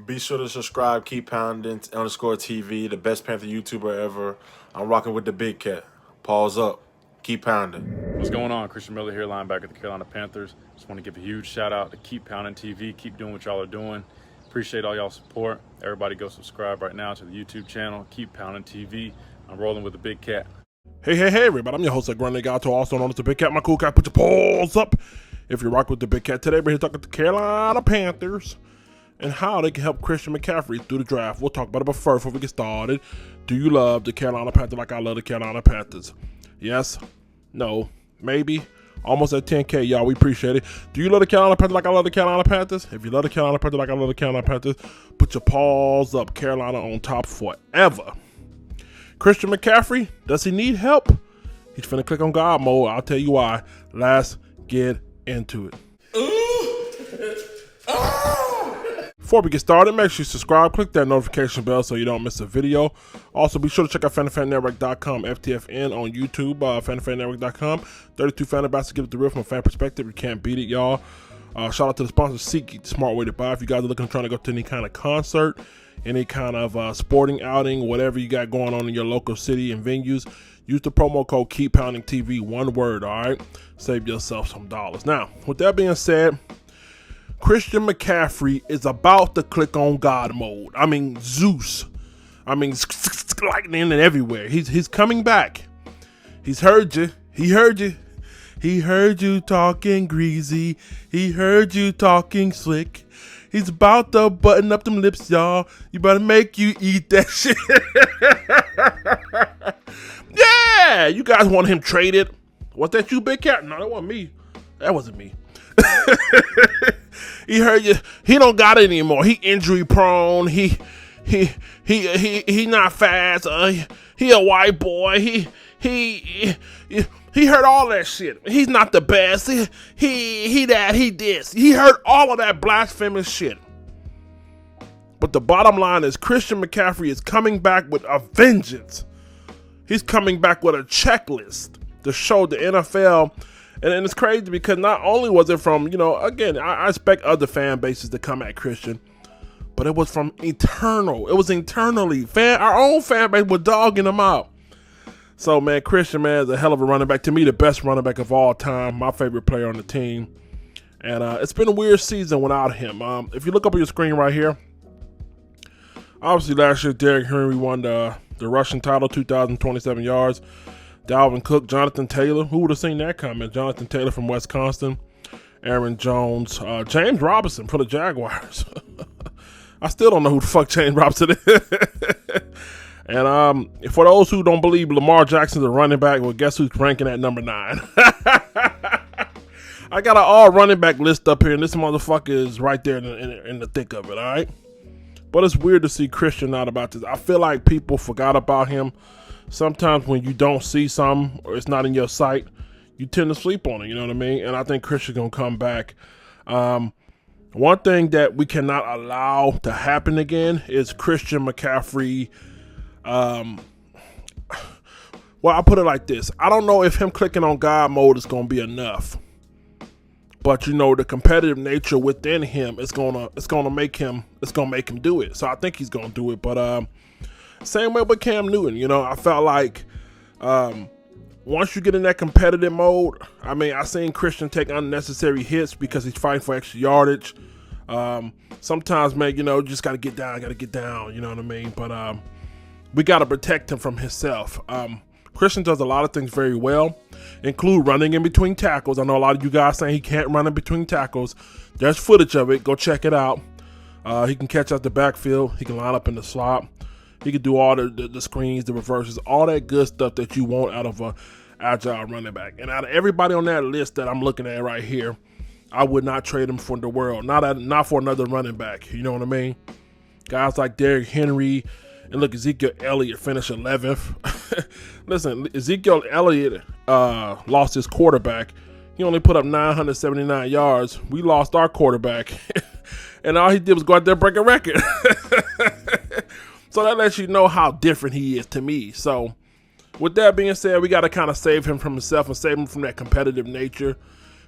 Be sure to subscribe, keep pounding _TV, the best Panther YouTuber ever. I'm rocking with the big cat. Pause up. Keep pounding. What's going on? Christian Miller here, linebacker of the Carolina Panthers. Just want to give a huge shout out to Keep Pounding TV. Keep doing what y'all are doing. Appreciate all y'all support. Everybody go subscribe right now to the YouTube channel, Keep Pounding TV. I'm rolling with the big cat. Hey, everybody. I'm your host, Grande Gato, also known as the Big Cat. My cool cat, put your paws up if you're rocking with the Big Cat. Today, we're here talking to the Carolina Panthers and how they can help Christian McCaffrey through the draft. We'll talk about it, but first, before we get started, do you love the Carolina Panthers like I love the Carolina Panthers? Yes? No? Maybe? Almost at 10K, y'all. We appreciate it. Do you love the Carolina Panthers like I love the Carolina Panthers? If you love the Carolina Panthers like I love the Carolina Panthers, put your paws up. Carolina on top forever. Christian McCaffrey, does he need help? He's finna click on God mode. I'll tell you why. Let's get into it. Before we get started, make sure you subscribe, click that notification bell so you don't miss a video. Also, be sure to check out FanFanNetwork.com, FTFN on YouTube, FanFanNetwork.com. 32 fan ambassadors, give it the real from a fan perspective. You can't beat it, y'all. Shout out to the sponsor, SeatGeek, the smart way to buy. If you guys are looking, trying to go to any kind of concert, any kind of sporting outing, whatever you got going on in your local city and venues, use the promo code KeepPoundingTV, one word, all right? Save yourself some dollars. Now, with that being said, Christian McCaffrey is about to click on God mode. I mean, Zeus. I mean, lightning and everywhere. He's coming back. He's heard you. He heard you. He heard you talking greasy. He heard you talking slick. He's about to button up them lips, y'all. You better make you eat that shit. Yeah, you guys want him traded. Was that you, Big Cat? No, that wasn't me. That wasn't me. He heard you. He don't got it anymore. He injury prone. He not fast. He a white boy. He heard all that shit. He's not the best. He that, he this. He heard all of that blasphemous shit. But the bottom line is Christian McCaffrey is coming back with a vengeance. He's coming back with a checklist to show the NFL. And it's crazy because not only was it from, again, I expect other fan bases to come at Christian, but it was from eternal. It was internally. Our own fan base was dogging him out. So, man, Christian, man, is a hell of a running back. To me, the best running back of all time. My favorite player on the team. And it's been a weird season without him. If you look up on your screen right here, obviously last year, Derrick Henry won the rushing title, 2,027 yards. Dalvin Cook, Jonathan Taylor. Who would have seen that coming? Jonathan Taylor from Wisconsin. Aaron Jones. James Robinson for the Jaguars. I still don't know who the fuck James Robinson is. And for those who don't believe Lamar Jackson's a running back, well, guess who's ranking at number 9? I got an all running back list up here, and this motherfucker is right there in the thick of it, all right? But it's weird to see Christian out about this. I feel like people forgot about him. Sometimes when you don't see something or it's not in your sight, you tend to sleep on it, you know what I mean? And I think Christian's going to come back. One thing that we cannot allow to happen again is Christian McCaffrey. Well, I'll put it like this. I don't know if him clicking on God mode is going to be enough. But the competitive nature within him is gonna make him do it. So I think he's gonna do it. But same way with Cam Newton, I felt like once you get in that competitive mode, I mean, I seen Christian take unnecessary hits because he's fighting for extra yardage. Sometimes, man, you just gotta get down, you know what I mean? But we gotta protect him from himself. Christian does a lot of things very well, include running in between tackles. I know a lot of you guys saying he can't run in between tackles. There's footage of it. Go check it out. He can catch out the backfield. He can line up in the slot. He can do all the screens, the reverses, all that good stuff that you want out of a agile running back. And out of everybody on that list that I'm looking at right here, I would not trade him for the world. Not for another running back. You know what I mean? Guys like Derrick Henry. And look, Ezekiel Elliott finished 11th. Listen, Ezekiel Elliott lost his quarterback. He only put up 979 yards. We lost our quarterback. And all he did was go out there and break a record. So that lets you know how different he is to me. So with that being said, we got to kind of save him from himself and save him from that competitive nature.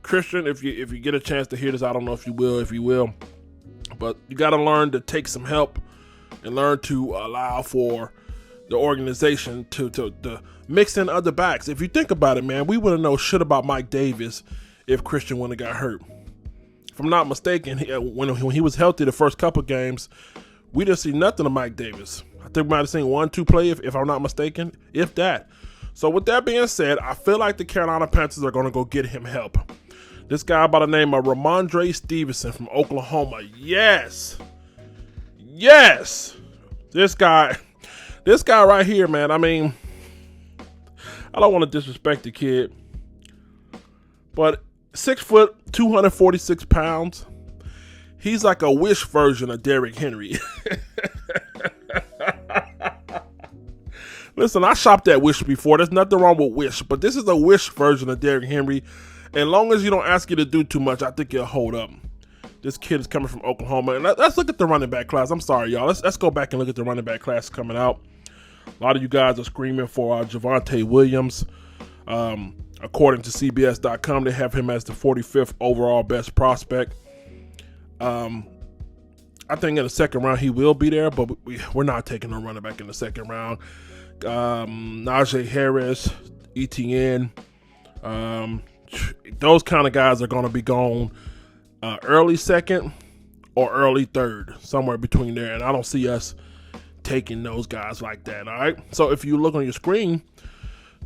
Christian, if you get a chance to hear this, I don't know if you will. but you got to learn to take some help and learn to allow for the organization to mix in other backs. If you think about it, man, we wouldn't know shit about Mike Davis if Christian wouldn't have got hurt. If I'm not mistaken, when he was healthy the first couple games, we didn't see nothing of Mike Davis. I think we might have seen 1-2 play, if I'm not mistaken, if that. So with that being said, I feel like the Carolina Panthers are going to go get him help. This guy by the name of Ramondre Stevenson from Oklahoma. Yes. This guy right here, man. I mean, I don't want to disrespect the kid, but 6 foot, 246 pounds. He's like a Wish version of Derrick Henry. Listen, I shopped at Wish before. There's nothing wrong with Wish, but this is a Wish version of Derrick Henry. As long as you don't ask you to do too much, I think you'll hold up. This kid is coming from Oklahoma. And let's look at the running back class. I'm sorry, y'all. Let's go back and look at the running back class coming out. A lot of you guys are screaming for Javonte Williams. According to CBS.com, they have him as the 45th overall best prospect. I think in the second round he will be there, but we're not taking a running back in the second round. Najee Harris, Etienne, those kind of guys are going to be gone early second or early third, somewhere between there. And I don't see us taking those guys like that, all right? So if you look on your screen,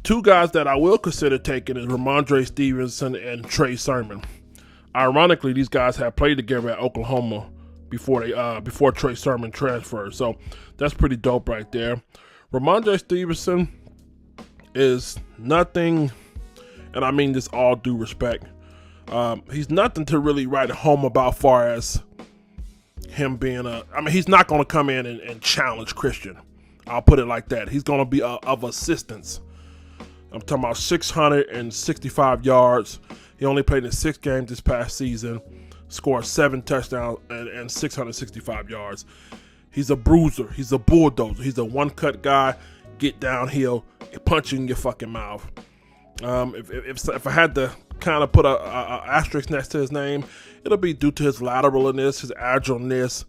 two guys that I will consider taking is Ramondre Stevenson and Trey Sermon. Ironically, these guys have played together at Oklahoma before Trey Sermon transferred. So that's pretty dope right there. Ramondre Stevenson is nothing, and I mean this all due respect. He's nothing to really write home about far as him being he's not going to come in and challenge Christian. I'll put it like that. He's going to be of assistance. I'm talking about 665 yards. He only played in 6 games this past season, scored 7 touchdowns and 665 yards. He's a bruiser. He's a bulldozer. He's a one-cut guy. Get downhill, punch you in your fucking mouth. If I had to kind of put a asterisk next to his name, it'll be due to his lateralness, his agileness.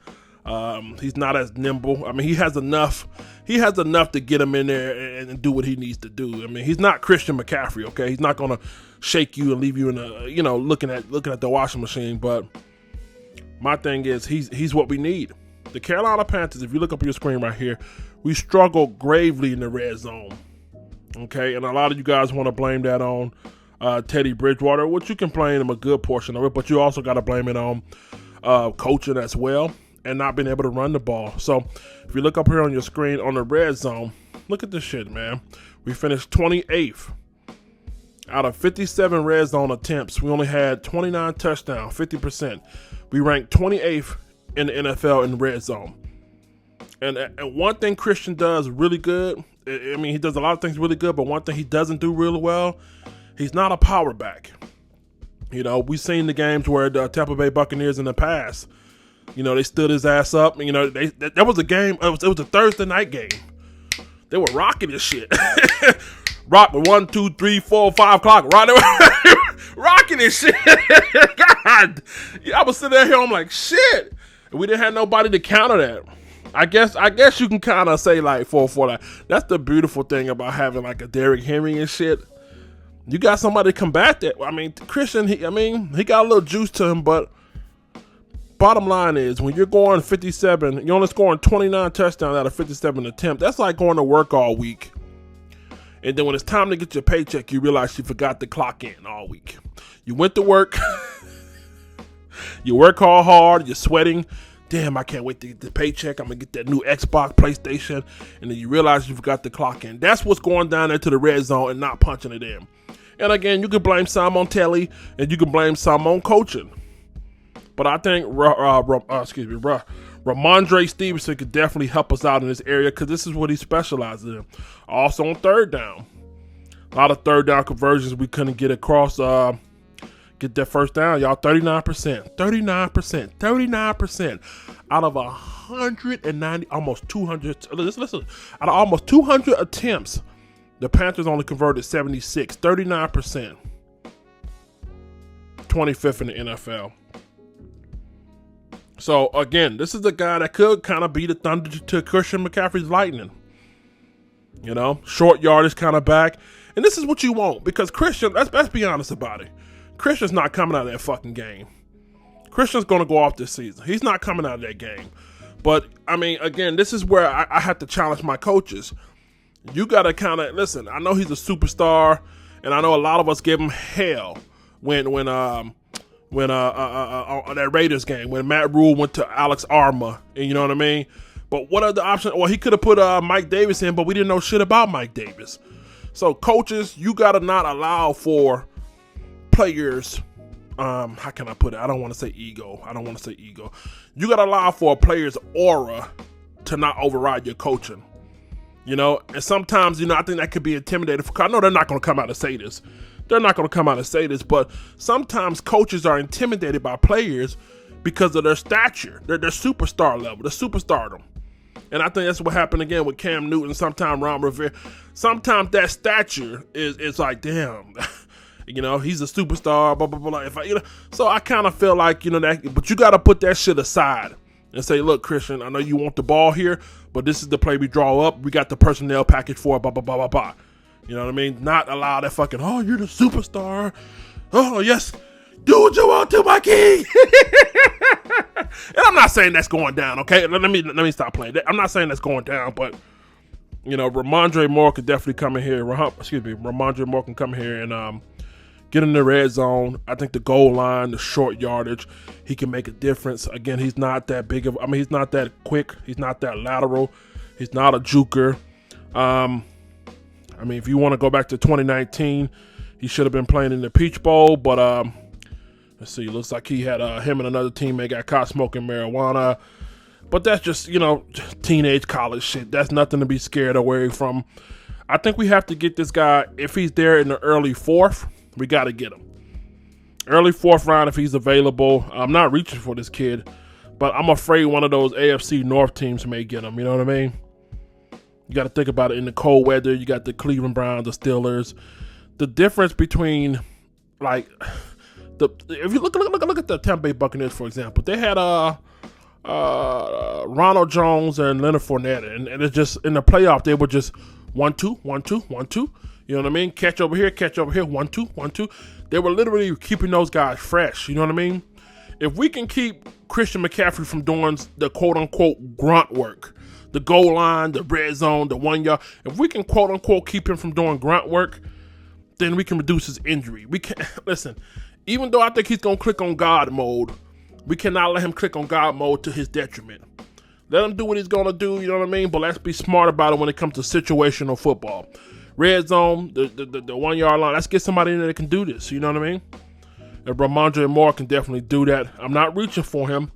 He's not as nimble. I mean, he has enough to get him in there and do what he needs to do. I mean, he's not Christian McCaffrey, okay? He's not gonna shake you and leave you in a looking at the washing machine. But my thing is, he's what we need. The Carolina Panthers, if you look up your screen right here, we struggle gravely in the red zone. Okay, and a lot of you guys want to blame that on Teddy Bridgewater, which you can blame him a good portion of it, but you also got to blame it on coaching as well and not being able to run the ball. So if you look up here on your screen on the red zone, look at this shit, man. We finished 28th. Out of 57 red zone attempts, we only had 29 touchdowns, 50%. We ranked 28th in the NFL in red zone. And one thing Christian does really good, I mean, he does a lot of things really good, but one thing he doesn't do really well, he's not a power back. We've seen the games where the Tampa Bay Buccaneers in the past, they stood his ass up. That was a game, it was a Thursday night game. They were rocking this shit. Rock 1, 2, 3, 4, 5 o'clock. Rocking this shit. God. I was sitting there here, I'm like, shit. And we didn't have nobody to counter that. I guess you can kind of say like 4-4. Like, that's the beautiful thing about having like a Derrick Henry and shit. You got somebody to combat that. I mean, Christian, he got a little juice to him, but bottom line is when you're going 57, you're only scoring 29 touchdowns out of 57 attempts. That's like going to work all week. And then when it's time to get your paycheck, you realize you forgot to clock in all week. You went to work. You work all hard. You're sweating. Damn, I can't wait to get the paycheck. I'm going to get that new Xbox, PlayStation. And then you realize you forgot to clock in. That's what's going down there to the red zone and not punching it in. And again, you can blame some on Telly and you can blame some on coaching. But I think Ramondre Stevenson could definitely help us out in this area because this is what he specializes in. Also on third down. A lot of third down conversions we couldn't get across, get that first down. Y'all, 39% out of 190, almost 200. Listen, out of almost 200 attempts, the Panthers only converted 76, 39%. 25th in the NFL. So, again, this is the guy that could kind of be the thunder to Christian McCaffrey's lightning. You know, short yardage kind of back. And this is what you want because Christian, let's be honest about it. Christian's not coming out of that fucking game. Christian's going to go off this season. He's not coming out of that game. But, I mean, again, this is where I have to challenge my coaches. You got to kind of, listen, I know he's a superstar, and I know a lot of us gave him hell when that Raiders game, when Matt Rule went to Alex Armour, and you know what I mean? But what are the options? Well, he could have put Mike Davis in, but we didn't know shit about Mike Davis. So, coaches, you got to not allow for players, how can I put it? I don't want to say ego. You got to allow for a player's aura to not override your coaching. You know, and sometimes, you know, I think that could be intimidating. I know they're not going to come out and say this. But sometimes coaches are intimidated by players because of their stature, their superstar level, their superstardom. And I think that's what happened again with Cam Newton, sometimes Ron Rivera. Sometimes that stature is like, damn, you know, he's a superstar, blah, blah, blah. So I kind of feel like, you know, that, but you got to put that shit aside and say, look, Christian, I know you want the ball here, but this is the play we draw up. We got the personnel package for it, blah, blah, blah, blah, blah. You know what I mean? Not allow that fucking, oh, you're the superstar. Oh, yes. Do what you want to, my king. And I'm not saying that's going down, okay? Let me stop playing. I'm not saying that's going down, but, you know, Ramondre Moore could definitely come in here. Ramondre Moore can come here and get in the red zone. I think the goal line, the short yardage, he can make a difference. Again, he's not that big of, he's not that quick. He's not that lateral. He's not a juker. If you want to go back to 2019, he should have been playing in the Peach Bowl, but let's see, looks like he had him and another teammate got caught smoking marijuana. But that's just, you know, teenage college shit. That's nothing to be scared or worried from. I think we have to get this guy, if he's there in the early fourth, we got to get him. Early fourth round if he's available. I'm not reaching for this kid, but I'm afraid one of those AFC North teams may get him. You know what I mean? You got to think about it in the cold weather. You got the Cleveland Browns, the Steelers. The difference between, like, if you look at the Tampa Bay Buccaneers, for example, they had Ronald Jones and Leonard Fournette, and it's just in the playoff they were just 1-2, 1-2, 1-2. You know what I mean? Catch over here, 1-2, 1-2. They were literally keeping those guys fresh. You know what I mean? If we can keep Christian McCaffrey from doing the quote unquote grunt work, the goal line, the red zone, the 1 yard, if we can quote unquote keep him from doing grunt work, then we can reduce his injury. We can listen. Even though I think he's going to click on God mode, we cannot let him click on God mode to his detriment. Let him do what he's going to do, you know what I mean? But let's be smart about it when it comes to situational football. Red zone, the 1 yard line, let's get somebody in there that can do this, you know what I mean? And Ramondre Moore can definitely do that. I'm not reaching for him.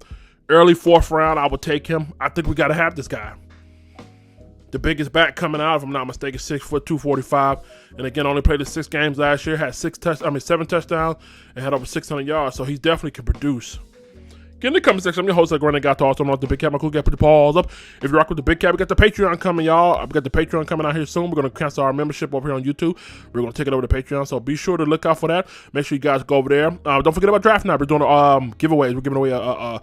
Early fourth round, I would take him. I think we got to have this guy. The biggest back coming out, if I'm not mistaken, 6 foot 245, and again only played the 6 games last year. Had 7 touchdowns and had over 600 yards. So he definitely can produce. Get in the comment section. I'm your host, Granny Got to also know the Big Cat. My cool guy, put the paws up. If you rock with the Big Cat, we got the Patreon coming, y'all. We got the Patreon coming out here soon. We're gonna cancel our membership over here on YouTube. We're gonna take it over to Patreon. So be sure to look out for that. Make sure you guys go over there. Don't forget about Draft Night. We're doing giveaways. We're giving away a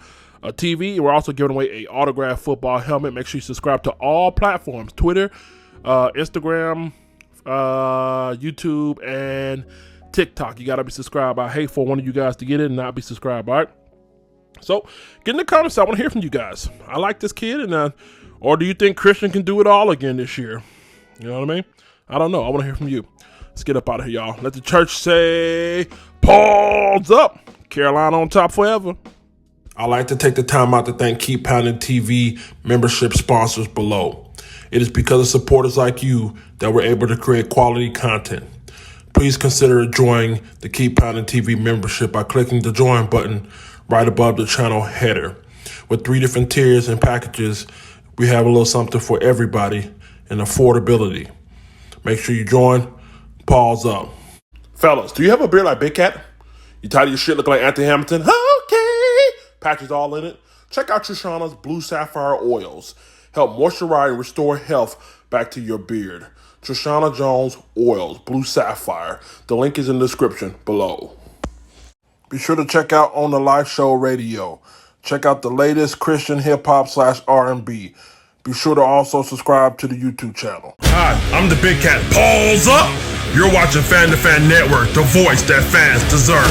TV. We're also giving away a autographed football helmet. Make sure you subscribe to all platforms: Twitter, Instagram, YouTube, and TikTok. You gotta be subscribed. I hate for one of you guys to get it and not be subscribed. All right. So get in the comments. I want to hear from you guys. I like this kid, and or do you think Christian can do it all again this year? You know what I mean? I don't know. I want to hear from you. Let's get up out of here, y'all. Let the church say, "Paws up." Carolina on top forever. I'd like to take the time out to thank Keep Pounding TV membership sponsors below. It is because of supporters like you that we're able to create quality content. Please consider joining the Keep Pounding TV membership by clicking the join button right above the channel header. With 3 different tiers and packages, we have a little something for everybody and affordability. Make sure you join. Paws up. Fellas, do you have a beard like Big Cat? You tired of your shit looking like Anthony Hamilton? Okay. Patches all in it. Check out Shoshana's Blue Sapphire Oils. Help moisturize and restore health back to your beard. Shoshana Jones Oils, Blue Sapphire. The link is in the description below. Be sure to check out On the Live Show Radio. Check out the latest Christian hip-hop / R&B. Be sure to also subscribe to the YouTube channel. Hi, I'm the Big Cat. Pause up! You're watching Fan to Fan Network, the voice that fans deserve.